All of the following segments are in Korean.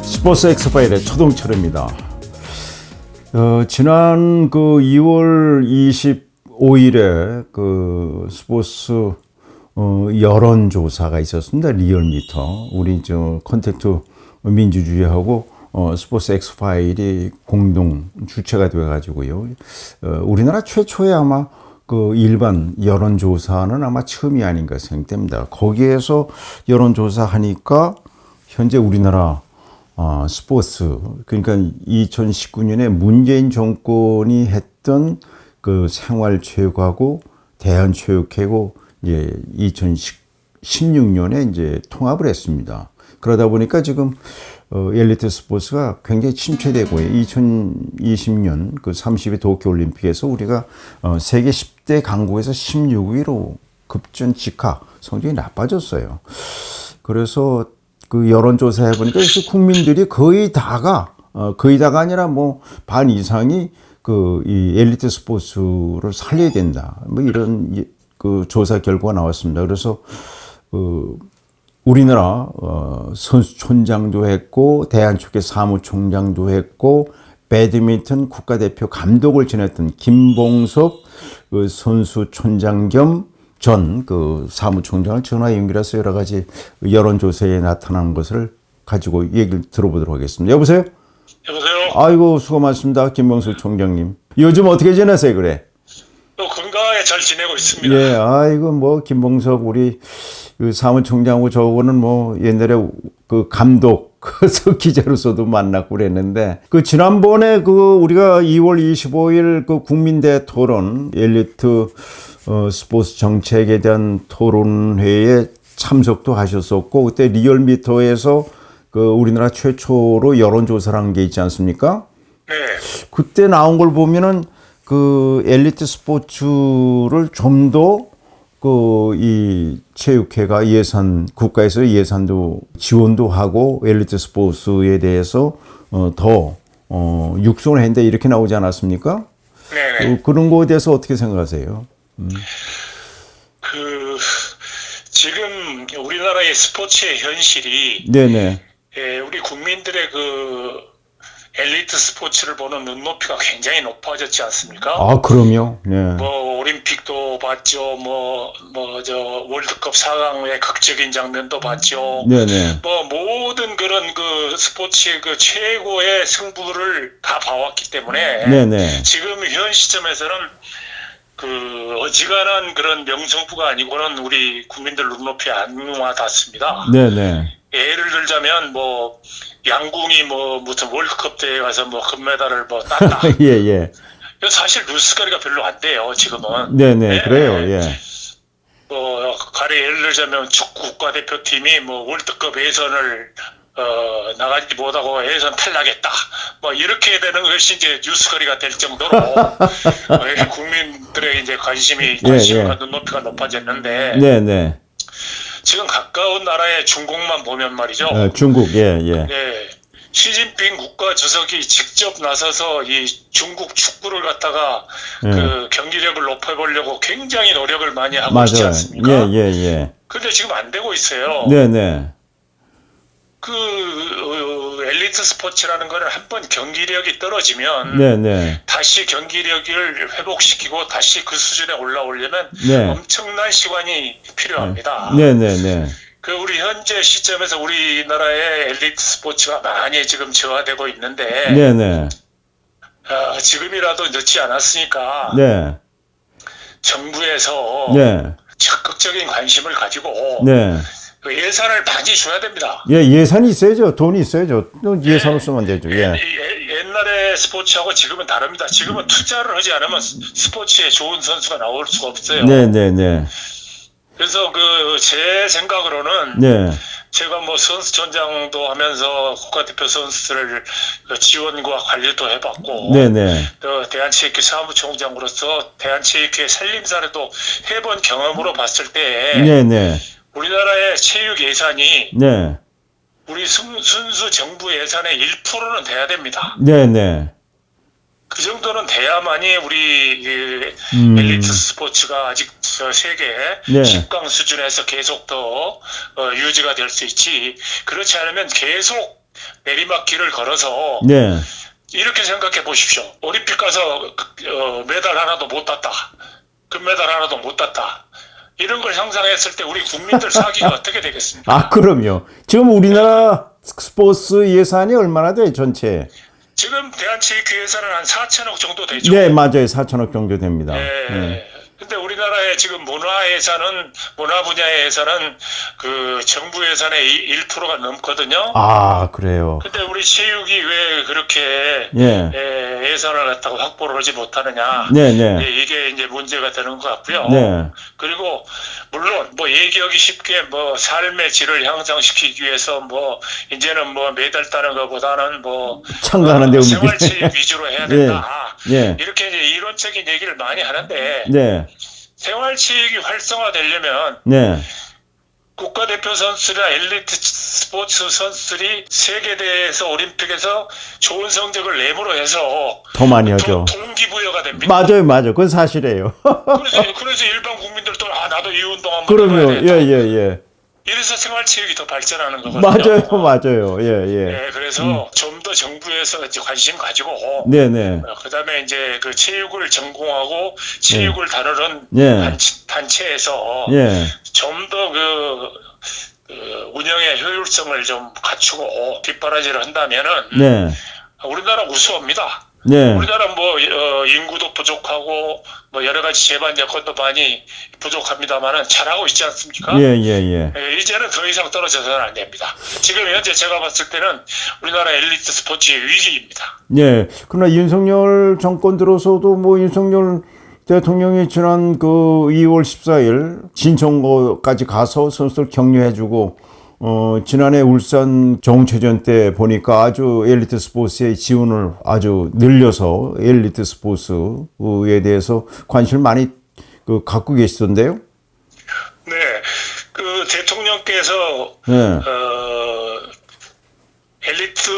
스포츠 엑스파일의 초동철입니다. 지난 2월 25일에 스포츠 여론조사가 있었습니다. 리얼미터. 우리 컨택트 민주주의하고 스포츠 엑스파일이 공동 주체가 되어가지고요. 우리나라 최초의 아마 일반 여론조사는 아마 처음이 아닌가 생각됩니다. 거기에서 여론조사하니까 현재 우리나라 스포츠, 그러니까 2019년에 문재인 정권이 했던 생활체육하고 대한체육회고 이제 2016년에 이제 통합을 했습니다. 그러다 보니까 지금 엘리트 스포츠가 굉장히 침체되고 2020년 32 도쿄올림픽에서 우리가 세계 10대 강국에서 16위로 급전 직하 성적이 나빠졌어요. 그래서 여론조사 해보니까 국민들이 거의 다가 아니라 반 이상이 이 엘리트 스포츠를 살려야 된다. 이런 조사 결과가 나왔습니다. 그래서 우리나라 선수촌장도 했고 대한축구 사무총장도 했고 배드민턴 국가대표 감독을 지냈던 김봉섭 선수촌장 겸 전 사무총장을 전화 연결해서 여러 가지 여론조사에 나타난 것을 가지고 얘기를 들어보도록 하겠습니다. 여보세요? 여보세요? 아이고, 수고 많습니다. 김봉수 총장님. 요즘 어떻게 지내세요, 그래? 건강하게 잘 지내고 있습니다. 예, 아이고, 김봉섭, 우리 사무총장하고 저거는 옛날에 감독, 기자로서도 만났고 그랬는데, 지난번에 우리가 2월 25일 국민대 토론, 엘리트 스포츠 정책에 대한 토론회에 참석도 하셨었고, 그때 리얼미터에서 우리나라 최초로 여론조사를 한 게 있지 않습니까? 네. 그때 나온 걸 보면은 엘리트 스포츠를 좀 더 이 체육회가 국가에서 예산도 지원도 하고 엘리트 스포츠에 대해서 더 육성을 했는데 이렇게 나오지 않았습니까? 네. 그런 거에 대해서 어떻게 생각하세요? 지금 우리나라의 스포츠의 현실이 네네. 우리 국민들의 엘리트 스포츠를 보는 눈높이가 굉장히 높아졌지 않습니까? 아, 그럼요. 네. 올림픽도 봤죠. 월드컵 4강의 극적인 장면도 봤죠. 네네. 모든 그런 스포츠의 최고의 승부를 다 봐왔기 때문에 네네. 지금 현 시점에서는 어지간한 그런 명승부가 아니고는 우리 국민들 눈높이에 안 와닿습니다. 네네. 예를 들자면 양궁이 무슨 월드컵 대회 가서 금메달을 땄다. 예. 사실 뉴스거리가 별로 안 돼요, 지금은. 네네. 네. 그래요, 예. 가령 예를 들자면 축구 국가대표팀이 월드컵 예선을 나가지 못하고 예선 탈락했다. 이렇게 되는 것이 이제 뉴스거리가 될 정도로 국민들의 이제 관심과 눈높이가 높아졌는데. 네네. 지금 가까운 나라의 중국만 보면 말이죠. 중국, 예. 네. 시진핑 국가주석이 직접 나서서 이 중국 축구를 갖다가 경기력을 높여보려고 굉장히 노력을 많이 하고 있지 않습니까? 예. 근데 지금 안 되고 있어요. 네네. 엘리트 스포츠라는 거는 한번 경기력이 떨어지면 네네. 다시 경기력을 회복시키고 다시 그 수준에 올라오려면 엄청난 시간이 필요합니다. 네네네. 우리 현재 시점에서 우리나라의 엘리트 스포츠가 많이 지금 저하되고 있는데, 네네. 지금이라도 늦지 않았으니까, 정부에서 적극적인 관심을 가지고, 예산을 많이 줘야 됩니다. 예산이 있어야죠. 돈이 있어야죠. 예산을 쓰면 되죠. 옛날에 스포츠하고 지금은 다릅니다. 지금은 투자를 하지 않으면 스포츠에 좋은 선수가 나올 수가 없어요. 네네네. 그래서 제 생각으로는 제가 선수촌장도 하면서 국가대표 선수들을 지원과 관리도 해봤고, 대한체육회 사무총장으로서 대한체육회 살림살이도 해본 경험으로 봤을 때, 우리나라의 체육 예산이 우리 순수 정부 예산의 1%는 돼야 됩니다. 그 정도는 돼야만이 우리 엘리트 스포츠가 아직 저 세계 네. 10강 수준에서 계속 더 유지가 될 수 있지. 그렇지 않으면 계속 내리막길을 걸어서 네. 이렇게 생각해 보십시오. 올림픽 가서 메달 하나도 못 땄다. 금메달 하나도 못 땄다. 이런 걸 상상했을 때 우리 국민들 사기가 어떻게 되겠습니까? 아, 그럼요. 지금 우리나라 스포츠 예산이 얼마나 돼요, 전체? 지금 대한체육회에서는 한 4천억 정도 되죠. 네, 맞아요. 4천억 정도 됩니다. 네. 네. 근데 우리나라의 지금 문화 분야의 예산은 그 정부 예산의 1%가 넘거든요. 아, 그래요. 근데 우리 체육이 왜 그렇게 예. 예산을 갖다가 확보를 하지 못하느냐. 네, 네. 이게 이제 문제가 되는 것 같고요. 네. 그리고 물론 뭐 얘기하기 쉽게 뭐 삶의 질을 향상시키기 위해서 뭐 이제는 뭐 메달 따는 것보다는 뭐 참가하는 데 생활체육 위주로 해야 된다. 예. 이렇게 이제 이론적인 얘기를 많이 하는데 네. 생활체육이 활성화되려면 네. 국가대표 선수나 엘리트 스포츠 선수들이 세계대회에서 올림픽에서 좋은 성적을 내므로 해서 더 많이 하죠. 동기부여가 됩니다. 맞아요. 그건 사실이에요. 그래서 일반 국민들도 나도 이 운동 한번 그럼요. 해봐야 되겠다. 예. 이래서 생활체육이 더 발전하는 거거든요. 맞아요. 예. 네, 그래서 좀 더 정부에서 이제 관심 가지고 네네. 그다음에 이제 그 체육을 전공하고 체육을 다루는 예. 단체에서 예. 좀 더 운영의 효율성을 좀 갖추고 뒷바라지를 한다면은 네. 우리나라 우수합니다. 네. 우리나라 뭐 인구도 부족하고 뭐 여러 가지 제반 여건도 많이 부족합니다만은 잘하고 있지 않습니까? 예. 이제는 더 이상 떨어져서는 안 됩니다. 지금 현재 제가 봤을 때는 우리나라 엘리트 스포츠의 위기입니다. 예. 그러나 윤석열 정권 들어서도 뭐 윤석열 대통령이 지난 그 2월 14일 진천고까지 가서 선수들 격려해주고 지난해 울산 정체전 때 보니까 아주 엘리트 스포츠의 지원을 아주 늘려서 엘리트 스포츠에 대해서 관심을 많이 갖고 계시던데요. 네, 그 대통령께서 네. 엘리트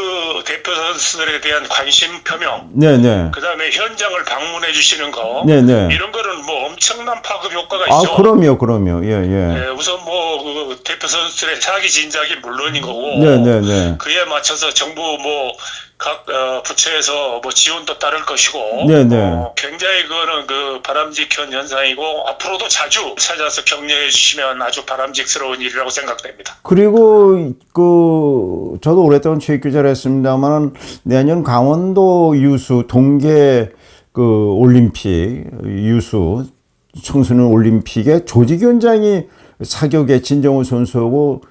대표 선수들에 대한 관심 표명, 네네. 그다음에 현장을 방문해 주시는 거, 네네. 이런 거는 뭐 엄청난 파급 효과가 아, 있죠. 그럼요. 예. 네, 우선 그 대표 선수들의 차기 진작이 물론인 거고, 네네네. 그에 맞춰서 정부 뭐 각 부처에서 뭐 지원도 따를 것이고, 네네. 굉장히 그거는 그 바람직한 현상이고 앞으로도 자주 찾아서 격려해 주시면 아주 바람직스러운 일이라고 생각됩니다. 그리고 저도 오랫동안 체육 기자를 했습니다만 내년 강원도 유수 동계 올림픽 유수 청소년 올림픽의 조직위원장이 사격의 진정우 선수하고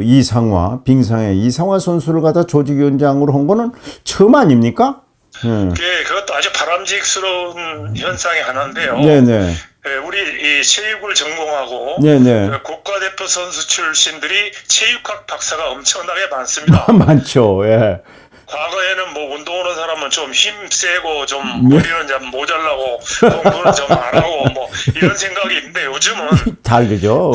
이상화 빙상의 이상화 선수를 갖다 조직위원장으로 한 거는 처음 아닙니까? 그것도 아주 바람직스러운 현상의 하나인데요. 네네. 우리 이 체육을 전공하고 네네. 국가대표 선수 출신들이 체육학 박사가 엄청나게 많습니다. 많죠. 예. 과거에는 뭐 운동하는 사람은 좀 힘 세고 좀 머리는 좀 모자라고 공부는 좀 안 하고 뭐 이런 생각이 있는데 요즘은 다르죠.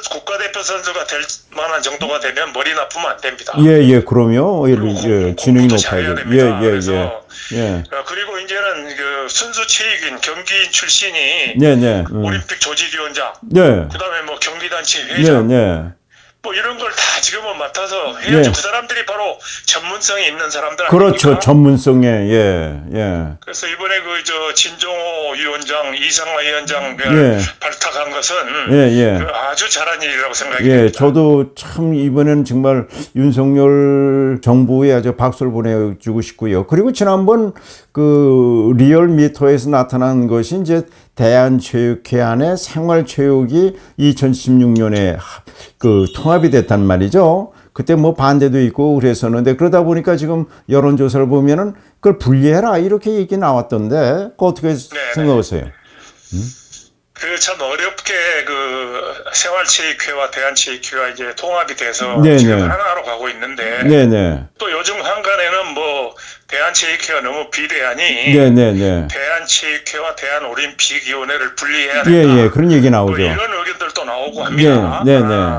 국가대표 선수가 될 만한 정도가 되면 머리 나쁘면 안 됩니다. 예, 그럼요. 지능이 높아야 돼요. 예. 그리고 이제는 그 순수 체육인 경기인 출신이 네네. 올림픽 조직위원장, 네. 그다음에 뭐 경기단체 회장, 뭐 이런 걸 다 지금은 맡아서 해야죠. 그 사람들이 바로 전문성이 있는 사람들 아닙니까? 그렇죠. 전문성에 예. 그래서 이번에 진종호 위원장, 이상화 위원장 발탁한 것은 아주 잘한 일이라고 생각이 됩니다. 저도 참 이번에는 정말 윤석열 정부에 아주 박수를 보내주고 싶고요. 그리고 지난번 리얼미터에서 나타난 것이 이제 대한체육회 안에 생활체육이 2016년에 통합이 됐단 말이죠. 그때 뭐 반대도 있고 그랬었는데 그러다 보니까 지금 여론조사를 보면은 그걸 분리해라 이렇게 얘기 나왔던데 그거 어떻게 생각하세요? 참 어렵게 생활체육회와 대한체육회가 이제 통합이 돼서 네네. 지금 하나로 가고 있는데 네네. 또 요즘 한간에는 뭐 대한체육회가 너무 비대하니 네네네. 대한체육회와 대한올림픽위원회를 분리해야 된다. 예, 그런 얘기 나오죠. 뭐 이런 의견들도 나오고 합니다. 네네.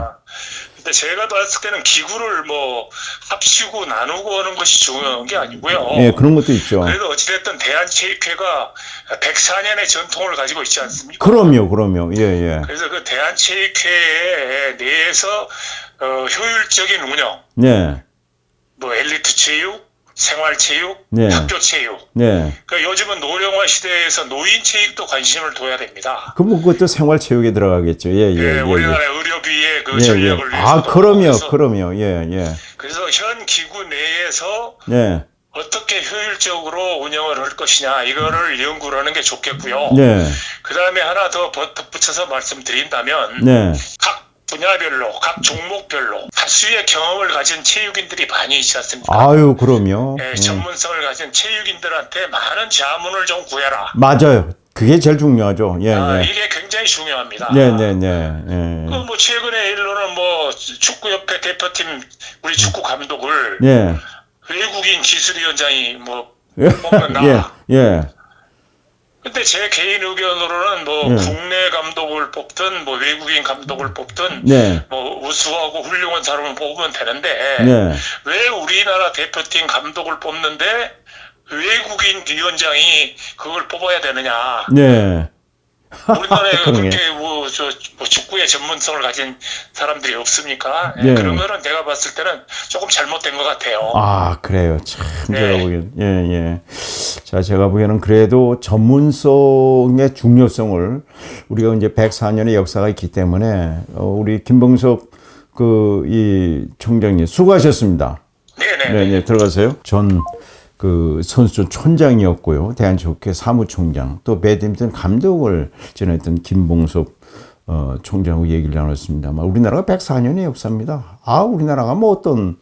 근데 제가 봤을 때는 기구를 뭐 합치고 나누고 하는 것이 중요한 게 아니고요. 예, 그런 것도 있죠. 그래도 어찌됐든 대한체육회가 104년의 전통을 가지고 있지 않습니까? 그럼요. 예, 예. 그래서 그 대한체육회 내에서 효율적인 운영, 네. 뭐 엘리트 체육, 생활체육, 네. 학교체육. 네. 그 요즘은 노령화 시대에서 노인체육도 관심을 둬야 됩니다. 그것도 생활체육에 들어가겠죠. 예, 예, 예, 예. 우리나라의 의료비의 그 예, 전력을 예. 위해서. 그럼요. 예, 예. 그래서 현 기구 내에서 네. 어떻게 효율적으로 운영을 할 것이냐 이거를 연구를 하는 게 좋겠고요. 네. 그 다음에 하나 더 덧붙여서 말씀드린다면 네. 각 분야별로 각 종목별로 다수의 경험을 가진 체육인들이 많이 있지 않습니까? 아유, 그럼요. 예, 전문성을 가진 체육인들한테 많은 자문을 좀 구해라. 맞아요. 그게 제일 중요하죠. 예, 예. 이게 굉장히 중요합니다. 네. 뭐 최근에 일로는 뭐 축구협회 대표팀 우리 축구 감독을 예. 외국인 기술위원장이 뭐 예. 뽑는다. 예. 근데 제 개인 의견으로는 뭐 예. 국내 감독을 뽑든 뭐 외국인 감독을 뽑든 네. 뭐 우수하고 훌륭한 사람을 뽑으면 되는데 네. 왜 우리나라 대표팀 감독을 뽑는데 외국인 위원장이 그걸 뽑아야 되느냐? 네. 우리나라에 그러게. 그렇게 뭐 축구의 전문성을 가진 사람들이 없습니까? 네. 그런 거는 내가 봤을 때는 조금 잘못된 것 같아요. 아, 그래요. 참, 네. 제가 보기엔. 예, 예. 자, 제가 보기에는 그래도 전문성의 중요성을 우리가 이제 104년의 역사가 있기 때문에, 우리 김봉석 이 총장님 수고하셨습니다. 네네. 들어가세요. 전 선수촌 촌장이었고요. 대한체육회 사무총장, 또 배드민턴 감독을 지냈던 김봉석 총장하고 얘기를 나눴습니다만, 우리나라가 104년의 역사입니다. 우리나라가 뭐 어떤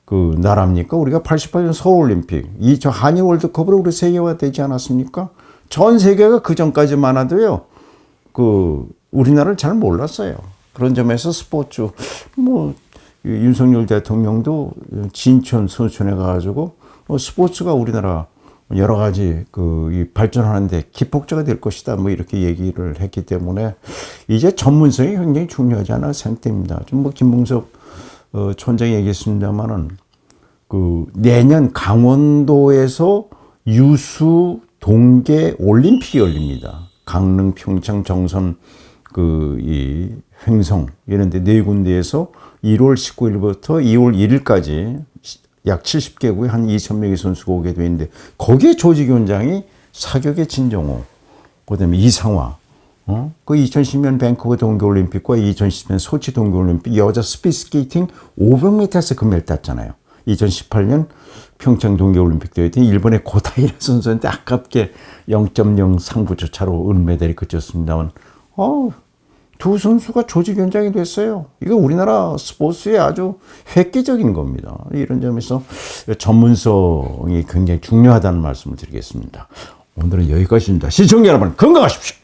나라입니까? 우리가 88년 서울올림픽, 한일 월드컵으로 우리 세계화 되지 않았습니까? 전 세계가 그 전까지만 해도요, 우리나라를 잘 몰랐어요. 그런 점에서 스포츠, 윤석열 대통령도 진천 선수촌에 가가지고 스포츠가 우리나라 여러 가지 이 발전하는데 기폭제가 될 것이다. 이렇게 얘기를 했기 때문에 이제 전문성이 굉장히 중요하지 않아 생각됩니다. 좀 김봉석 촌장이 얘기했습니다만은 내년 강원도에서 유수 동계 올림픽이 열립니다. 강릉, 평창, 정선 이 횡성 이런데 네 군데에서 1월 19일부터 2월 1일까지 약 70개국에 한 2,000명의 선수가 오게 돼 있는데 거기에 조직위원장이 사격의 진정호, 그다음에 이상화, 그 2010년 밴쿠버 동계올림픽과 2010년 소치 동계올림픽 여자 스피드스케이팅 500m에서 금메달 땄잖아요. 2018년 평창 동계올림픽 대회 때 일본의 고다이라 선수한테 아깝게 0.0 상부조 차로 은메달이 그쳤습니다만, 두 선수가 조직위원장이 됐어요. 이거 우리나라 스포츠에 아주 획기적인 겁니다. 이런 점에서 전문성이 굉장히 중요하다는 말씀을 드리겠습니다. 오늘은 여기까지입니다. 시청자 여러분 건강하십시오.